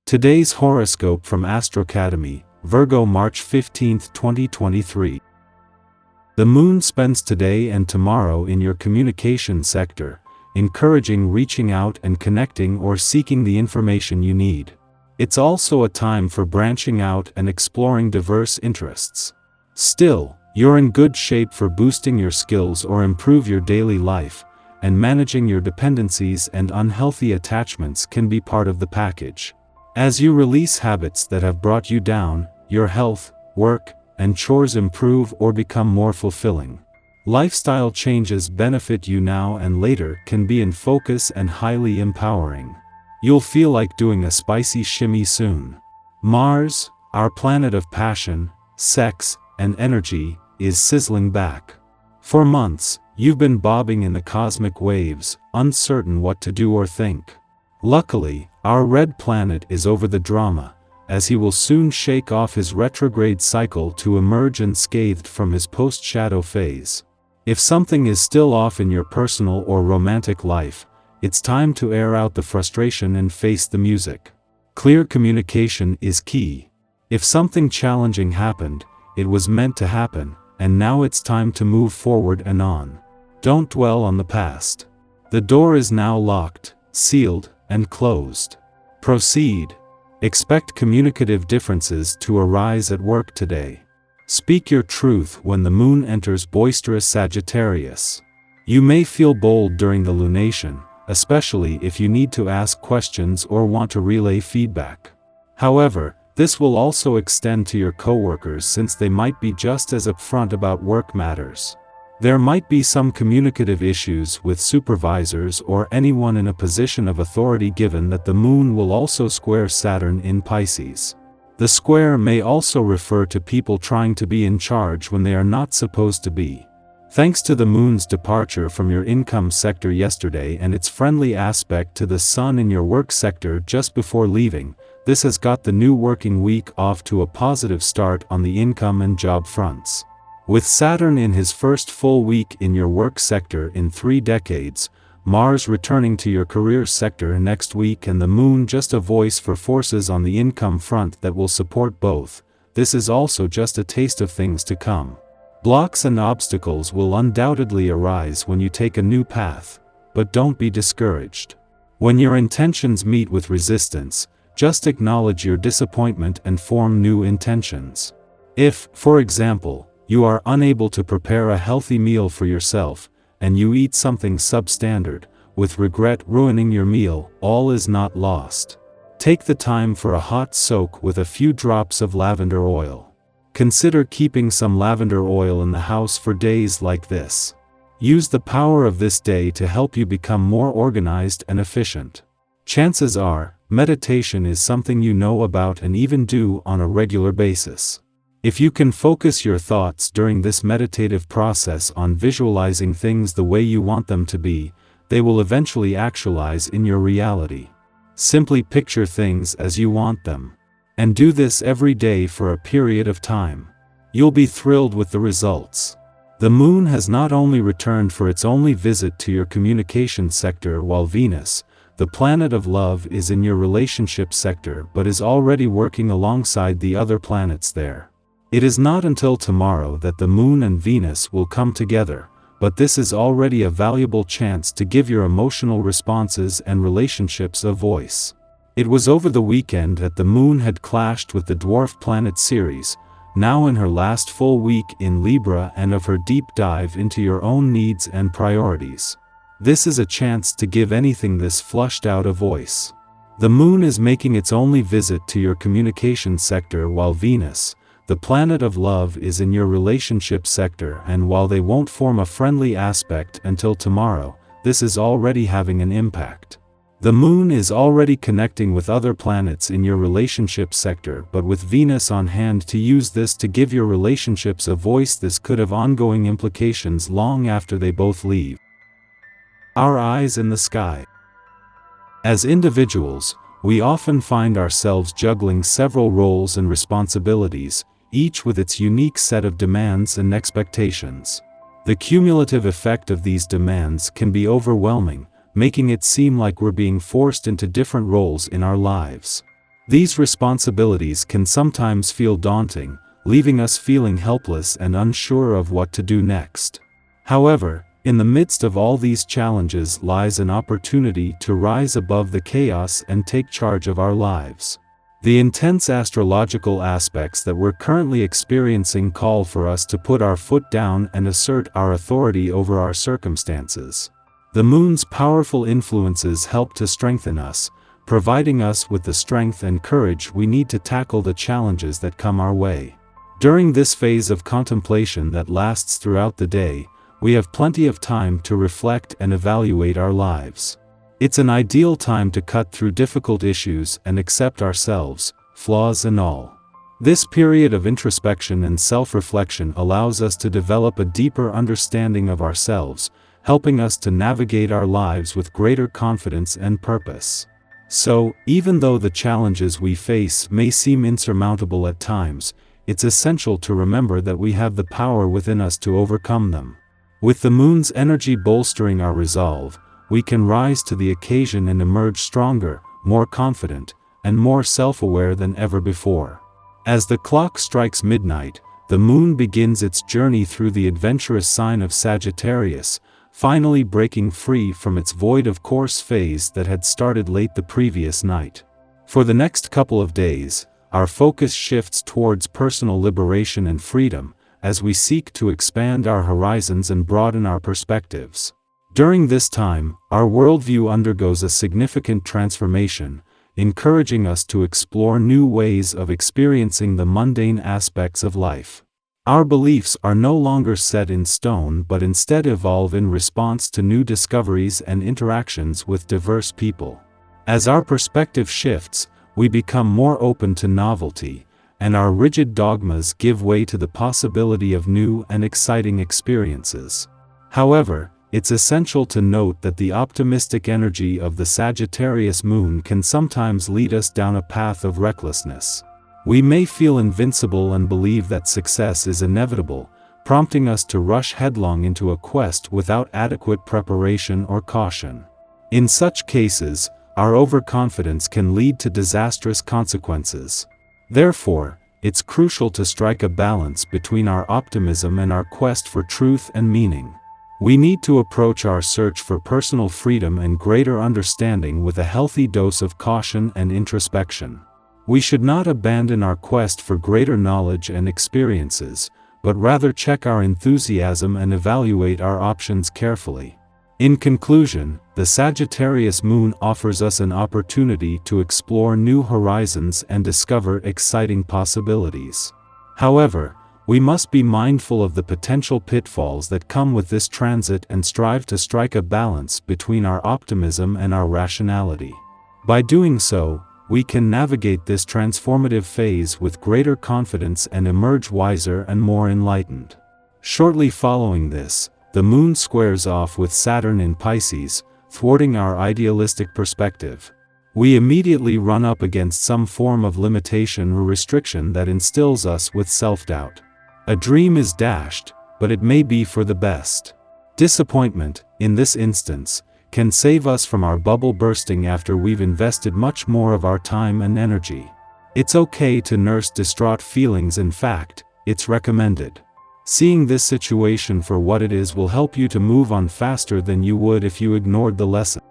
Today's horoscope from Astrocademy, Virgo March 15, 2023. The moon spends today and tomorrow in your communication sector, encouraging reaching out and connecting or seeking the information you need. It's also a time for branching out and exploring diverse interests. Still, you're in good shape for boosting your skills or improve your daily life, and managing your dependencies and unhealthy attachments can be part of the package. As you release habits that have brought you down, your health, work, and chores improve or become more fulfilling. Lifestyle changes benefit you now and later can be in focus and highly empowering. You'll feel like doing a spicy shimmy soon. Mars, our planet of passion, sex, and energy, is sizzling back. For months, you've been bobbing in the cosmic waves, uncertain what to do or think. Luckily, our red planet is over the drama, as he will soon shake off his retrograde cycle to emerge unscathed from his post-shadow phase. If something is still off in your personal or romantic life, it's time to air out the frustration and face the music. Clear communication is key. If something challenging happened, it was meant to happen, and now it's time to move forward and on. Don't dwell on the past. The door is now locked, sealed, and closed. Proceed. Expect communicative differences to arise at work today. Speak your truth when the moon enters boisterous Sagittarius. You may feel bold during the lunation, especially if you need to ask questions or want to relay feedback. However, this will also extend to your coworkers since they might be just as upfront about work matters. There might be some communicative issues with supervisors or anyone in a position of authority given that the moon will also square Saturn in Pisces. The square may also refer to people trying to be in charge when they are not supposed to be. Thanks to the moon's departure from your income sector yesterday and its friendly aspect to the sun in your work sector just before leaving, this has got the new working week off to a positive start on the income and job fronts. With Saturn in his first full week in your work sector in 3 decades, Mars returning to your career sector next week and the moon just a voice for forces on the income front that will support both, this is also just a taste of things to come. Blocks and obstacles will undoubtedly arise when you take a new path, but don't be discouraged. When your intentions meet with resistance, just acknowledge your disappointment and form new intentions. If, for example, you are unable to prepare a healthy meal for yourself, and you eat something substandard, with regret ruining your meal, all is not lost. Take the time for a hot soak with a few drops of lavender oil. Consider keeping some lavender oil in the house for days like this. Use the power of this day to help you become more organized and efficient. Chances are, meditation is something you know about and even do on a regular basis. If you can focus your thoughts during this meditative process on visualizing things the way you want them to be, they will eventually actualize in your reality. Simply picture things as you want them. And do this every day for a period of time. You'll be thrilled with the results. The moon has not only returned for its only visit to your communication sector while Venus, the planet of love, is in your relationship sector but is already working alongside the other planets there. It is not until tomorrow that the moon and Venus will come together, but this is already a valuable chance to give your emotional responses and relationships a voice. It was over the weekend that the moon had clashed with the dwarf planet Ceres, now in her last full week in Libra and of her deep dive into your own needs and priorities. This is a chance to give anything this flushed out a voice. The moon is making its only visit to your communication sector while Venus, the planet of love, is in your relationship sector, and while they won't form a friendly aspect until tomorrow, this is already having an impact. The moon is already connecting with other planets in your relationship sector, but with Venus on hand to use this to give your relationships a voice, this could have ongoing implications long after they both leave. Our eyes in the sky. As individuals, we often find ourselves juggling several roles and responsibilities, each with its unique set of demands and expectations. The cumulative effect of these demands can be overwhelming, making it seem like we're being forced into different roles in our lives. These responsibilities can sometimes feel daunting, leaving us feeling helpless and unsure of what to do next. However, in the midst of all these challenges lies an opportunity to rise above the chaos and take charge of our lives. The intense astrological aspects that we're currently experiencing call for us to put our foot down and assert our authority over our circumstances. The moon's powerful influences help to strengthen us, providing us with the strength and courage we need to tackle the challenges that come our way. During this phase of contemplation that lasts throughout the day, we have plenty of time to reflect and evaluate our lives. It's an ideal time to cut through difficult issues and accept ourselves, flaws and all. This period of introspection and self-reflection allows us to develop a deeper understanding of ourselves, helping us to navigate our lives with greater confidence and purpose. So, even though the challenges we face may seem insurmountable at times, it's essential to remember that we have the power within us to overcome them. With the moon's energy bolstering our resolve, we can rise to the occasion and emerge stronger, more confident, and more self-aware than ever before. As the clock strikes midnight, the moon begins its journey through the adventurous sign of Sagittarius, finally breaking free from its void-of-course phase that had started late the previous night. For the next couple of days, our focus shifts towards personal liberation and freedom, as we seek to expand our horizons and broaden our perspectives. During this time, our worldview undergoes a significant transformation, encouraging us to explore new ways of experiencing the mundane aspects of life. Our beliefs are no longer set in stone but instead evolve in response to new discoveries and interactions with diverse people. As our perspective shifts, we become more open to novelty, and our rigid dogmas give way to the possibility of new and exciting experiences. However, it's essential to note that the optimistic energy of the Sagittarius moon can sometimes lead us down a path of recklessness. We may feel invincible and believe that success is inevitable, prompting us to rush headlong into a quest without adequate preparation or caution. In such cases, our overconfidence can lead to disastrous consequences. Therefore, it's crucial to strike a balance between our optimism and our quest for truth and meaning. We need to approach our search for personal freedom and greater understanding with a healthy dose of caution and introspection. We should not abandon our quest for greater knowledge and experiences, but rather check our enthusiasm and evaluate our options carefully. In conclusion, the Sagittarius moon offers us an opportunity to explore new horizons and discover exciting possibilities. However, we must be mindful of the potential pitfalls that come with this transit and strive to strike a balance between our optimism and our rationality. By doing so, we can navigate this transformative phase with greater confidence and emerge wiser and more enlightened. Shortly following this, the moon squares off with Saturn in Pisces, thwarting our idealistic perspective. We immediately run up against some form of limitation or restriction that instills us with self-doubt. A dream is dashed, but it may be for the best. Disappointment, in this instance, can save us from our bubble bursting after we've invested much more of our time and energy. It's okay to nurse distraught feelings. In fact, it's recommended. Seeing this situation for what it is will help you to move on faster than you would if you ignored the lesson.